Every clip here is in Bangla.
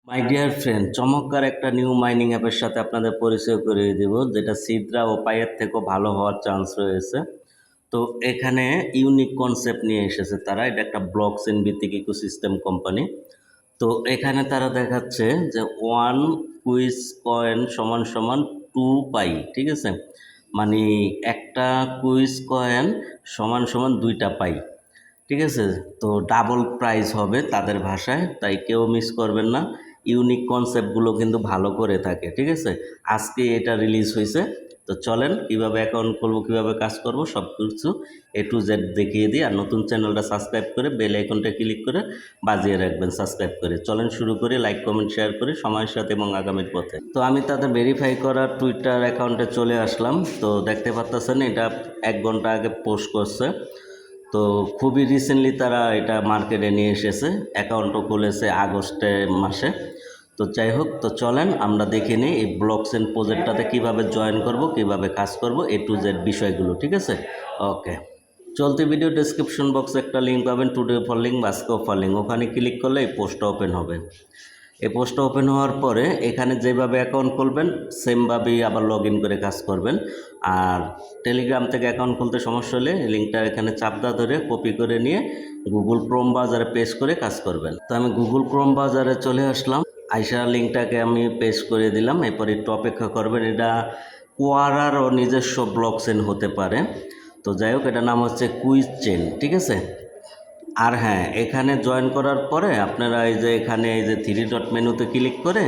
মাই ডিয়ার ফ্রেন্ড, চমৎকার একটা নিউ মাইনিং অ্যাপের সাথে আপনাদের পরিচয় করিয়ে দেব, যেটা সিদ্রা ও পায়ের থেকেও ভালো হওয়ার চান্স রয়েছে। তো এখানে ইউনিক কনসেপ্ট নিয়ে এসেছে তারা। এটা একটা ব্লক চেইন ভিত্তিক ইকোসিস্টেম কোম্পানি। তো এখানে তারা দেখাচ্ছে যে 1 কুইজ কয়েন সমান সমান 2 পাই, ঠিক আছে? মানে একটা কুইজ কয়েন সমান সমান 2টা পাই, ঠিক আছে? তো ডাবল প্রাইস হবে তাদের ভাষায়, তাই কেউ মিস করবেন না। ইউনিক কনসেপ্টগুলো কিন্তু ভালো করে থাকে, ঠিক আছে? আজকে এটা রিলিজ হয়েছে। তো চলেন কীভাবে অ্যাকাউন্ট করবো, কীভাবে কাজ করব, সব কিছু A to Z দেখিয়ে দিই। আর নতুন চ্যানেলটা সাবস্ক্রাইব করে বেল আইকনটা ক্লিক করে বাজিয়ে রাখবেন সাবস্ক্রাইব করে। চলেন শুরু করি, লাইক কমেন্ট শেয়ার করি সময়ের সাথে এবং আগামীর পথে। তো আমি তাদের ভেরিফাই করা টুইটার অ্যাকাউন্টে চলে আসলাম। তো দেখতে পাচ্ছেন এটা 1 ঘন্টা আগে পোস্ট করছে। তো খুবই রিসেন্টলি তারা এটা মার্কেটে নিয়ে এসেছে, অ্যাকাউন্টও খুলেছে আগস্টের মাসে। তো যাই হোক, তো চলেন আমরা দেখে নিই এই ব্লকচেন প্রজেক্টটাতে কীভাবে জয়েন করব, কীভাবে কাজ করব, A to Z বিষয়গুলো, ঠিক আছে? ওকে, চলতি ভিডিও ডেসক্রিপশন বক্সে একটা লিঙ্ক পাবেন, টুডে অফার লিঙ্ক বা আজকে অফার লিঙ্ক। ওখানে ক্লিক করলে এই পোস্টটা ওপেন হবে। এই পোস্টটা ওপেন হওয়ার পরে এখানে যেভাবে অ্যাকাউন্ট খুলবেন সেমভাবেই আবার লগ ইন করে কাজ করবেন। আর টেলিগ্রাম থেকে অ্যাকাউন্ট খুলতে সমস্যা হলে লিঙ্কটা এখানে চাপদা ধরে কপি করে নিয়ে গুগল ক্রোম ব্রাউজারে পেস্ট করে কাজ করবেন। তো আমি গুগল ক্রোম ব্রাউজারে চলে আসলাম, আইসা লিঙ্কটাকে আমি পেস্ট করে দিলাম। এরপর একটু অপেক্ষা করবেন। এটা কোয়ারারও নিজস্ব ব্লকচেন হতে পারে। তো যাই হোক, এটার নাম হচ্ছে কুইজ চেন, ঠিক আছে? আর হ্যাঁ, এখানে জয়েন করার পরে আপনারা এই যে এখানে এই যে 3 ডট মেনুতে ক্লিক করে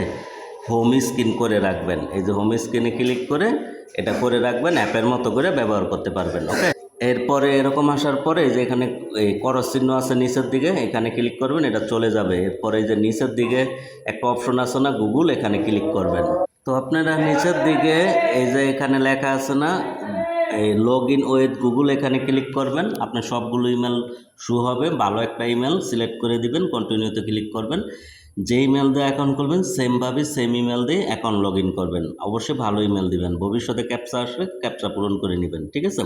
হোম স্ক্রিন করে রাখবেন। এই যে হোম স্ক্রিনে ক্লিক করে এটা করে রাখবেন, অ্যাপের মতো করে ব্যবহার করতে পারবেন। ওকে, এরপরে এরকম আসার পরে এই যে এখানে এই করস চিহ্ন আছে নিচের দিকে, এখানে ক্লিক করবেন, এটা চলে যাবে। এরপরে এই যে নিচের দিকে একটা অপশন আছে না গুগল, এখানে ক্লিক করবেন। তো আপনারা নিচের দিকে এই যে এখানে লেখা আছে না এই লগ ইন উইথ গুগল, এখানে ক্লিক করবেন। আপনার সবগুলো ইমেল শো হবে, ভালো একটা ইমেল সিলেক্ট করে দিবেন, কন্টিনিউতে ক্লিক করবেন। যে ইমেল দিয়ে অ্যাকাউন্ট করবেন সেমভাবে সেম ইমেল দিয়ে অ্যাকাউন্ট লগ ইন করবেন। অবশ্যই ভালো ইমেল দিবেন, ভবিষ্যতে ক্যাপচা আসবে, ক্যাপচা পূরণ করে নেবেন, ঠিক আছে?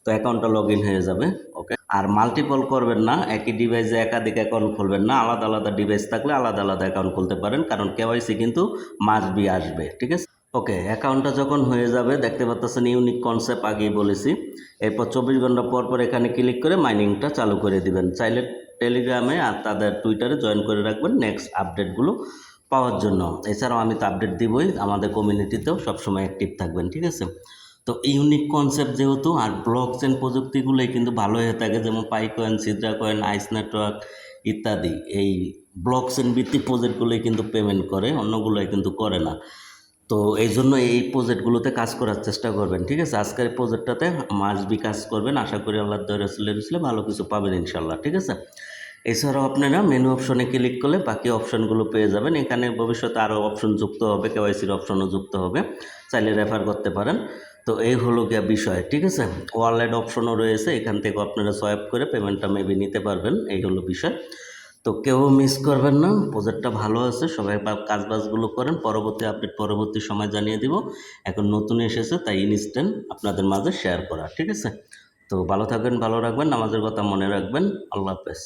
তো অ্যাকাউন্টটা লগ ইন হয়ে যাবে। ওকে, আর মাল্টিপল করবেন না, একই ডিভাইসে একাধিক অ্যাকাউন্ট খুলবেন না। আলাদা আলাদা ডিভাইস থাকলে আলাদা আলাদা অ্যাকাউন্ট খুলতে পারেন, কারণ কেওয়াইসি কিন্তু মাস্ট বি আসবে, ঠিক আছে? ওকে, অ্যাকাউন্টটা যখন হয়ে যাবে দেখতে পাচ্ছেন ইউনিক কনসেপ্ট আগেই বলেছি। এরপর 24 ঘন্টা পর পর এখানে ক্লিক করে মাইনিংটা চালু করে দিবেন। চাইলে টেলিগ্রামে আর তাদের টুইটারে জয়েন করে রাখবেন নেক্সট আপডেটগুলো পাওয়ার জন্য। এছাড়াও আমি তো আপডেট দিবই, আমাদের কমিউনিটিতেও সবসময় অ্যাক্টিভ থাকবেন, ঠিক আছে? তো ইউনিক কনসেপ্ট যেহেতু, আর ব্লকচেন প্রযুক্তিগুলোই কিন্তু ভালো হয়ে থাকে, যেমন পাইকয়েন, সিদ্রা কয়েন, আইস নেটওয়ার্ক ইত্যাদি। এই ব্লকচেন ভিত্তিক প্রজেক্টগুলোই কিন্তু পেমেন্ট করে, অন্যগুলোই কিন্তু করে না। তো এই জন্য এই প্রজেক্টগুলোতে কাজ করার চেষ্টা করবেন, ঠিক আছে? আজকের প্রজেক্টটাতে মাস বি কাজ করবেন, আশা করি আল্লাহ রসুলের ভালো কিছু পাবেন ইনশাল্লাহ, ঠিক আছে? এছাড়াও আপনারা মেনু অপশনে ক্লিক করলে বাকি অপশনগুলো পেয়ে যাবেন। এখানে ভবিষ্যতে আরও অপশন যুক্ত হবে, কেওয়াইসির অপশনও যুক্ত হবে, চাইলে রেফার করতে পারেন। তো এই হলো গিয়া বিষয়, ঠিক আছে? ওয়ালেট অপশনও রয়েছে, এখান থেকে আপনারা সোয়াইপ করে পেমেন্টটা মেবি নিতে পারবেন। এই হলো বিষয়। তো কেউ মিস করবেন না, প্রজেক্টটা ভালো আছে, সবাই কাজবাজগুলো করেন। পরবর্তী আপডেট পরবর্তী সময় জানিয়ে দিব। এখন নতুন এসেছে তাই ইনস্ট্যান্ট আপনাদের মাঝে শেয়ার করা, ঠিক আছে? তো ভালো থাকবেন, ভালো রাখবেন, নামাজের কথা মনে রাখবেন। আল্লাহ হাফেজ।